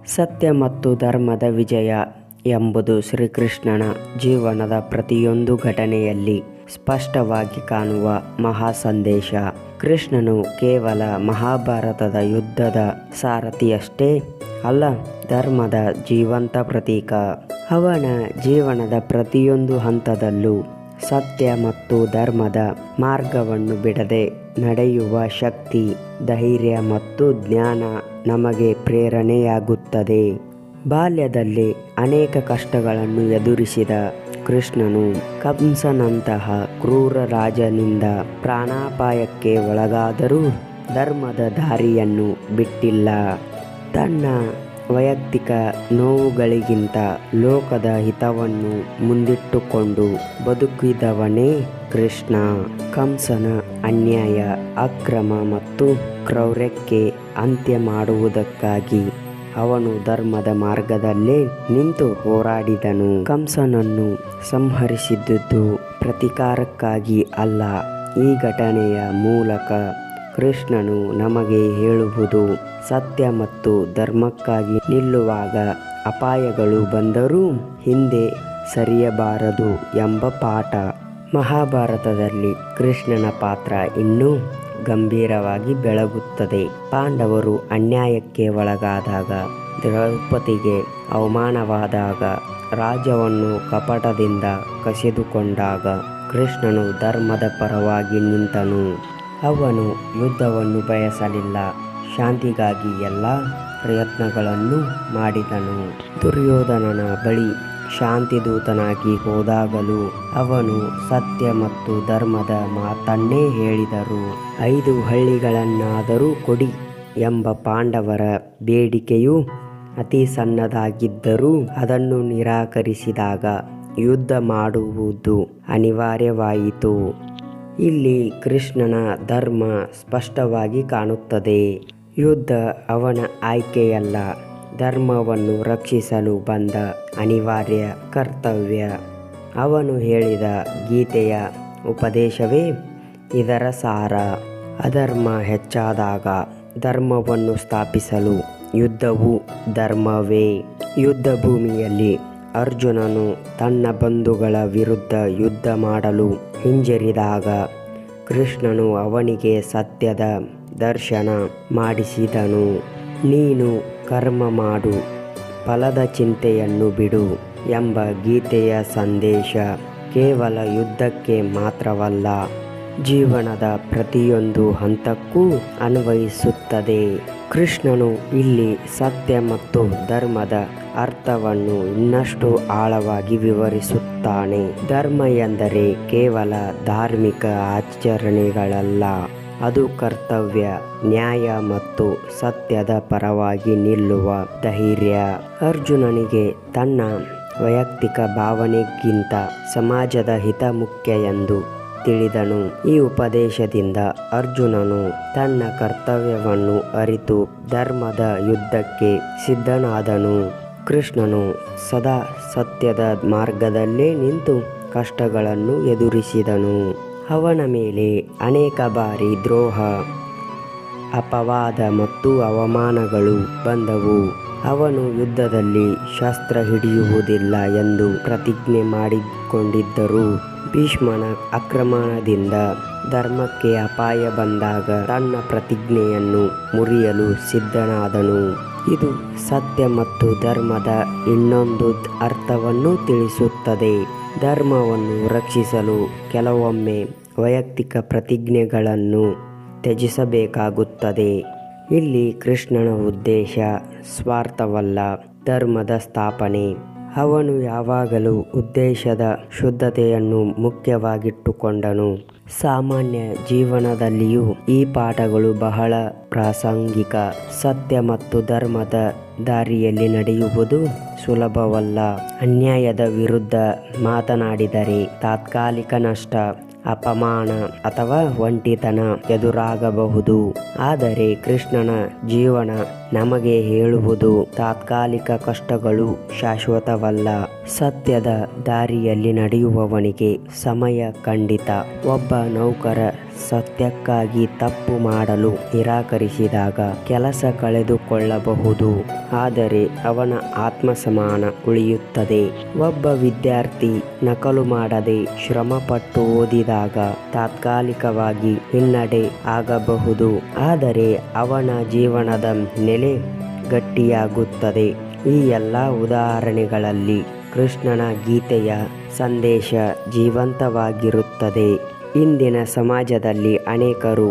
ಸತ್ಯ ಮತ್ತು ಧರ್ಮದ ವಿಜಯ ಎಂಬುದು ಶ್ರೀಕೃಷ್ಣನ ಜೀವನದ ಪ್ರತಿಯೊಂದು ಘಟನೆಯಲ್ಲಿ ಸ್ಪಷ್ಟವಾಗಿ ಕಾಣುವ ಮಹಾ ಸಂದೇಶ. ಕೃಷ್ಣನು ಕೇವಲ ಮಹಾಭಾರತದ ಯುದ್ಧದ ಸಾರಥಿಯಷ್ಟೇ ಅಲ್ಲ, ಧರ್ಮದ ಜೀವಂತ ಪ್ರತೀಕ. ಅವನ ಜೀವನದ ಪ್ರತಿಯೊಂದು ಹಂತದಲ್ಲೂ ಸತ್ಯ ಮತ್ತು ಧರ್ಮದ ಮಾರ್ಗವನ್ನು ಬಿಡದೆ ನಡೆಯುವ ಶಕ್ತಿ, ಧೈರ್ಯ ಮತ್ತು ಜ್ಞಾನ ನಮಗೆ ಪ್ರೇರಣೆಯಾಗುತ್ತದೆ. ಬಾಲ್ಯದಲ್ಲಿ ಅನೇಕ ಕಷ್ಟಗಳನ್ನು ಎದುರಿಸಿದ ಕೃಷ್ಣನು ಕಂಸನಂತಹ ಕ್ರೂರ ರಾಜನಿಂದ ಪ್ರಾಣಾಪಾಯಕ್ಕೆ ಒಳಗಾದರೂ ಧರ್ಮದ ದಾರಿಯನ್ನು ಬಿಟ್ಟಿಲ್ಲ. ತನ್ನ ವೈಯಕ್ತಿಕ ನೋವುಗಳಿಗಿಂತ ಲೋಕದ ಹಿತವನ್ನು ಮುಂದಿಟ್ಟುಕೊಂಡು ಬದುಕಿದವನೇ ಕೃಷ್ಣ. ಕಂಸನ ಅನ್ಯಾಯ, ಅಕ್ರಮ ಮತ್ತು ಕ್ರೌರ್ಯಕ್ಕೆ ಅಂತ್ಯ ಮಾಡುವುದಕ್ಕಾಗಿ ಅವನು ಧರ್ಮದ ಮಾರ್ಗದಲ್ಲೇ ನಿಂತು ಹೋರಾಡಿದನು. ಕಂಸನನ್ನು ಸಂಹರಿಸಿದ್ದು ಪ್ರತೀಕಾರಕ್ಕಾಗಿ ಅಲ್ಲ. ಈ ಘಟನೆಯ ಮೂಲಕ ಕೃಷ್ಣನು ನಮಗೆ ಹೇಳುವುದು, ಸತ್ಯ ಮತ್ತು ಧರ್ಮಕ್ಕಾಗಿ ನಿಲ್ಲುವಾಗ ಅಪಾಯಗಳು ಬಂದರೂ ಹಿಂದೆ ಸರಿಯಬಾರದು ಎಂಬ ಪಾಠ. ಮಹಾಭಾರತದಲ್ಲಿ ಕೃಷ್ಣನ ಪಾತ್ರ ಇನ್ನೂ ಗಂಭೀರವಾಗಿ ಬೆಳಗುತ್ತದೆ. ಪಾಂಡವರು ಅನ್ಯಾಯಕ್ಕೆ ಒಳಗಾದಾಗ, ದ್ರೌಪದಿಗೆ ಅವಮಾನವಾದಾಗ, ರಾಜ್ಯವನ್ನು ಕಪಟದಿಂದ ಕಸಿದುಕೊಂಡಾಗ ಕೃಷ್ಣನು ಧರ್ಮದ ಪರವಾಗಿ ನಿಂತನು. ಅವನು ಯುದ್ಧವನ್ನು ಬಯಸಲಿಲ್ಲ, ಶಾಂತಿಗಾಗಿ ಎಲ್ಲ ಪ್ರಯತ್ನಗಳನ್ನು ಮಾಡಿದನು. ದುರ್ಯೋಧನನ ಬಳಿ ಶಾಂತಿದೂತನಾಗಿ ಹೋದಾಗಲೂ ಅವನು ಸತ್ಯ ಮತ್ತು ಧರ್ಮದ ಮಾತನ್ನೇ ಹೇಳಿದರು. 5 ಹಳ್ಳಿಗಳನ್ನಾದರೂ ಕೊಡಿ ಎಂಬ ಪಾಂಡವರ ಬೇಡಿಕೆಯು ಅತಿ ಸಣ್ಣದಾಗಿದ್ದರೂ ಅದನ್ನು ನಿರಾಕರಿಸಿದಾಗ ಯುದ್ಧ ಮಾಡುವುದು ಅನಿವಾರ್ಯವಾಯಿತು. ಇಲ್ಲಿ ಕೃಷ್ಣನ ಧರ್ಮ ಸ್ಪಷ್ಟವಾಗಿ ಕಾಣುತ್ತದೆ. ಯುದ್ಧ ಅವನ ಆಯ್ಕೆಯಲ್ಲ, ಧರ್ಮವನ್ನು ರಕ್ಷಿಸಲು ಬಂದ ಅನಿವಾರ್ಯ ಕರ್ತವ್ಯ. ಅವನು ಹೇಳಿದ ಗೀತೆಯ ಉಪದೇಶವೇ ಇದರ ಸಾರ. ಅಧರ್ಮ ಹೆಚ್ಚಾದಾಗ ಧರ್ಮವನ್ನು ಸ್ಥಾಪಿಸಲು ಯುದ್ಧವು ಧರ್ಮವೇ. ಯುದ್ಧ ಭೂಮಿಯಲ್ಲಿ ಅರ್ಜುನನು ತನ್ನ ಬಂಧುಗಳ ವಿರುದ್ಧ ಯುದ್ಧ ಮಾಡಲು ಹಿಂಜರಿದಾಗ ಕೃಷ್ಣನು ಅವನಿಗೆ ಸತ್ಯದ ದರ್ಶನ ಮಾಡಿಸಿದನು. ನೀನು ಕರ್ಮ ಮಾಡು, ಫಲದ ಚಿಂತೆಯನ್ನು ಬಿಡು ಎಂಬ ಗೀತೆಯ ಸಂದೇಶ ಕೇವಲ ಯುದ್ಧಕ್ಕೆ ಮಾತ್ರವಲ್ಲ, ಜೀವನದ ಪ್ರತಿಯೊಂದು ಹಂತಕ್ಕೂ ಅನ್ವಯಿಸುತ್ತದೆ. ಕೃಷ್ಣನು ಇಲ್ಲಿ ಸತ್ಯ ಮತ್ತು ಧರ್ಮದ ಅರ್ಥವನ್ನು ಇನ್ನಷ್ಟು ಆಳವಾಗಿ ವಿವರಿಸುತ್ತಾನೆ. ಧರ್ಮ ಎಂದರೆ ಕೇವಲ ಧಾರ್ಮಿಕ ಆಚರಣೆಗಳಲ್ಲ, ಅದು ಕರ್ತವ್ಯ, ನ್ಯಾಯ ಮತ್ತು ಸತ್ಯದ ಪರವಾಗಿ ನಿಲ್ಲುವ ಧೈರ್ಯ. ಅರ್ಜುನನಿಗೆ ತನ್ನ ವೈಯಕ್ತಿಕ ಭಾವನೆಗಿಂತ ಸಮಾಜದ ಹಿತ ಮುಖ್ಯ ಎಂದು ತಿಳಿದನು. ಈ ಉಪದೇಶದಿಂದ ಅರ್ಜುನನು ತನ್ನ ಕರ್ತವ್ಯವನ್ನು ಅರಿತು ಧರ್ಮದ ಯುದ್ಧಕ್ಕೆ ಸಿದ್ಧನಾದನು. ಕೃಷ್ಣನು ಸದಾ ಸತ್ಯದ ಮಾರ್ಗದಲ್ಲೇ ನಿಂತು ಕಷ್ಟಗಳನ್ನು ಎದುರಿಸಿದನು. ಅವನ ಮೇಲೆ ಅನೇಕ ಬಾರಿ ದ್ರೋಹ, ಅಪವಾದ ಮತ್ತು ಅವಮಾನಗಳು ಬಂದವು. ಅವನು ಯುದ್ಧದಲ್ಲಿ ಶಸ್ತ್ರ ಹಿಡಿಯುವುದಿಲ್ಲ ಎಂದು ಪ್ರತಿಜ್ಞೆ ಮಾಡಿಕೊಂಡಿದ್ದರು. ಭೀಷ್ಮನ ಆಕ್ರಮಣದಿಂದ ಧರ್ಮಕ್ಕೆ ಅಪಾಯ ಬಂದಾಗ ತನ್ನ ಪ್ರತಿಜ್ಞೆಯನ್ನು ಮುರಿಯಲು ಸಿದ್ಧನಾದನು. ಇದು ಸತ್ಯ ಮತ್ತು ಧರ್ಮದ ಇನ್ನೊಂದು ಅರ್ಥವನ್ನು ತಿಳಿಸುತ್ತದೆ. ಧರ್ಮವನ್ನು ರಕ್ಷಿಸಲು ಕೆಲವೊಮ್ಮೆ ವೈಯಕ್ತಿಕ ಪ್ರತಿಜ್ಞೆಗಳನ್ನು ತ್ಯಜಿಸಬೇಕಾಗುತ್ತದೆ. ಇಲ್ಲಿ ಕೃಷ್ಣನ ಉದ್ದೇಶ ಸ್ವಾರ್ಥವಲ್ಲ, ಧರ್ಮದ ಸ್ಥಾಪನೆ. ಅವನು ಯಾವಾಗಲೂ ಉದ್ದೇಶದ ಶುದ್ಧತೆಯನ್ನು ಮುಖ್ಯವಾಗಿಟ್ಟುಕೊಂಡನು. ಸಾಮಾನ್ಯ ಜೀವನದಲ್ಲಿಯೂ ಈ ಪಾಠಗಳು ಬಹಳ ಪ್ರಾಸಂಗಿಕ. ಸತ್ಯ ಮತ್ತು ಧರ್ಮದ ದಾರಿಯಲ್ಲಿ ನಡೆಯುವುದು ಸುಲಭವಲ್ಲ. ಅನ್ಯಾಯದ ವಿರುದ್ಧ ಮಾತನಾಡಿದರೆ ತಾತ್ಕಾಲಿಕ ನಷ್ಟ, ಅಪಮಾನ ಅಥವಾ ಒಂಟಿತನ ಎದುರಾಗಬಹುದು. ಆದರೆ ಕೃಷ್ಣನ ಜೀವನ ನಮಗೆ ಹೇಳುವುದು ತಾತ್ಕಾಲಿಕ ಕಷ್ಟಗಳು ಶಾಶ್ವತವಲ್ಲ. ಸತ್ಯದ ದಾರಿಯಲ್ಲಿ ನಡೆಯುವವನಿಗೆ ಸಮಯ ಖಂಡಿತ. ಒಬ್ಬ ನೌಕರ ಸತ್ಯಕ್ಕಾಗಿ ತಪ್ಪು ಮಾಡಲು ನಿರಾಕರಿಸಿದಾಗ ಕೆಲಸ ಕಳೆದುಕೊಳ್ಳಬಹುದು, ಆದರೆ ಅವನ ಆತ್ಮಸಮಾನ ಉಳಿಯುತ್ತದೆ. ಒಬ್ಬ ವಿದ್ಯಾರ್ಥಿ ನಕಲು ಮಾಡದೆ ಶ್ರಮಪಟ್ಟು ಓದಿದಾಗ ತಾತ್ಕಾಲಿಕವಾಗಿ ಹಿನ್ನಡೆ ಆಗಬಹುದು, ಆದರೆ ಅವನ ಜೀವನದ ನೆಲೆ ಗಟ್ಟಿಯಾಗುತ್ತದೆ. ಈ ಎಲ್ಲ ಉದಾಹರಣೆಗಳಲ್ಲಿ ಕೃಷ್ಣನ ಗೀತೆಯ ಸಂದೇಶ ಜೀವಂತವಾಗಿರುತ್ತದೆ. ಇಂದಿನ ಸಮಾಜದಲ್ಲಿ ಅನೇಕರು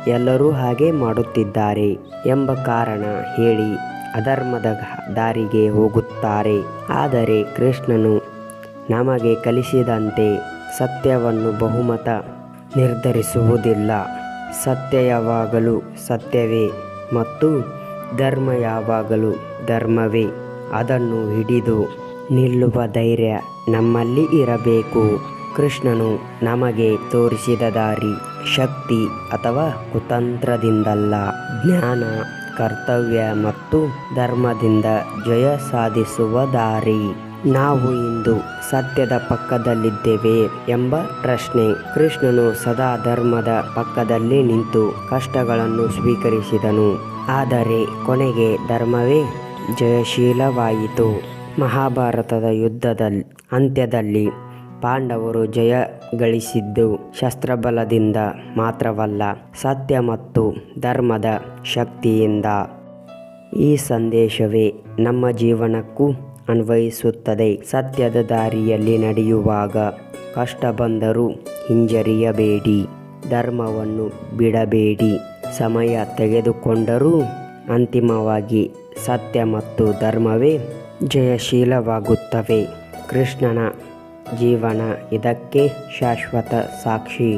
ಎಲ್ಲರೂ ಹಾಗೆ ಮಾಡುತ್ತಿದ್ದಾರೆ ಎಂಬ ಕಾರಣ ಹೇಳಿ ಅಧರ್ಮದ ದಾರಿಗೆ ಹೋಗುತ್ತಾರೆ. ಆದರೆ ಕೃಷ್ಣನು ನಮಗೆ ಕಲಿಸಿದಂತೆ ಸತ್ಯವನ್ನು ಬಹುಮತ ನಿರ್ಧರಿಸುವುದಿಲ್ಲ. ಸತ್ಯ ಯಾವಾಗಲೂ ಸತ್ಯವೇ ಮತ್ತು ಧರ್ಮ ಯಾವಾಗಲೂ ಧರ್ಮವೇ. ಅದನ್ನು ಹಿಡಿದು ನಿಲ್ಲುವ ಧೈರ್ಯ ನಮ್ಮಲ್ಲಿ ಇರಬೇಕು. ಕೃಷ್ಣನು ನಮಗೆ ತೋರಿಸಿದ ದಾರಿ ಶಕ್ತಿ ಅಥವಾ ಕುತಂತ್ರದಿಂದಲ್ಲ, ಜ್ಞಾನ, ಕರ್ತವ್ಯ ಮತ್ತು ಧರ್ಮದಿಂದ ಜಯ ಸಾಧಿಸುವ ದಾರಿ. ನಾವು ಇಂದು ಸತ್ಯದ ಪಕ್ಕದಲ್ಲಿದ್ದೇವೆ ಎಂಬ ಪ್ರಶ್ನೆ. ಕೃಷ್ಣನು ಸದಾ ಧರ್ಮದ ಪಕ್ಕದಲ್ಲಿ ನಿಂತು ಕಷ್ಟಗಳನ್ನು ಸ್ವೀಕರಿಸಿದನು, ಆದರೆ ಕೊನೆಗೆ ಧರ್ಮವೇ ಜಯಶೀಲವಾಯಿತು. ಮಹಾಭಾರತದ ಯುದ್ಧದ ಅಂತ್ಯದಲ್ಲಿ ಪಾಂಡವರು ಜಯ ಗಳಿಸಿದ್ದು ಶಸ್ತ್ರಬಲದಿಂದ ಮಾತ್ರವಲ್ಲ, ಸತ್ಯ ಮತ್ತು ಧರ್ಮದ ಶಕ್ತಿಯಿಂದ. ಈ ಸಂದೇಶವೇ ನಮ್ಮ ಜೀವನಕ್ಕೂ ಅನ್ವಯಿಸುತ್ತದೆ. ಸತ್ಯದ ದಾರಿಯಲ್ಲಿ ನಡೆಯುವಾಗ ಕಷ್ಟ ಬಂದರೂ ಹಿಂಜರಿಯಬೇಡಿ, ಧರ್ಮವನ್ನು ಬಿಡಬೇಡಿ. ಸಮಯ ತೆಗೆದುಕೊಂಡರೂ ಅಂತಿಮವಾಗಿ ಸತ್ಯ ಮತ್ತು ಧರ್ಮವೇ ಜಯಶೀಲವಾಗುತ್ತವೆ. ಕೃಷ್ಣನ ಜೀವನ ಇದಕ್ಕೆ ಶಾಶ್ವತ ಸಾಕ್ಷಿ.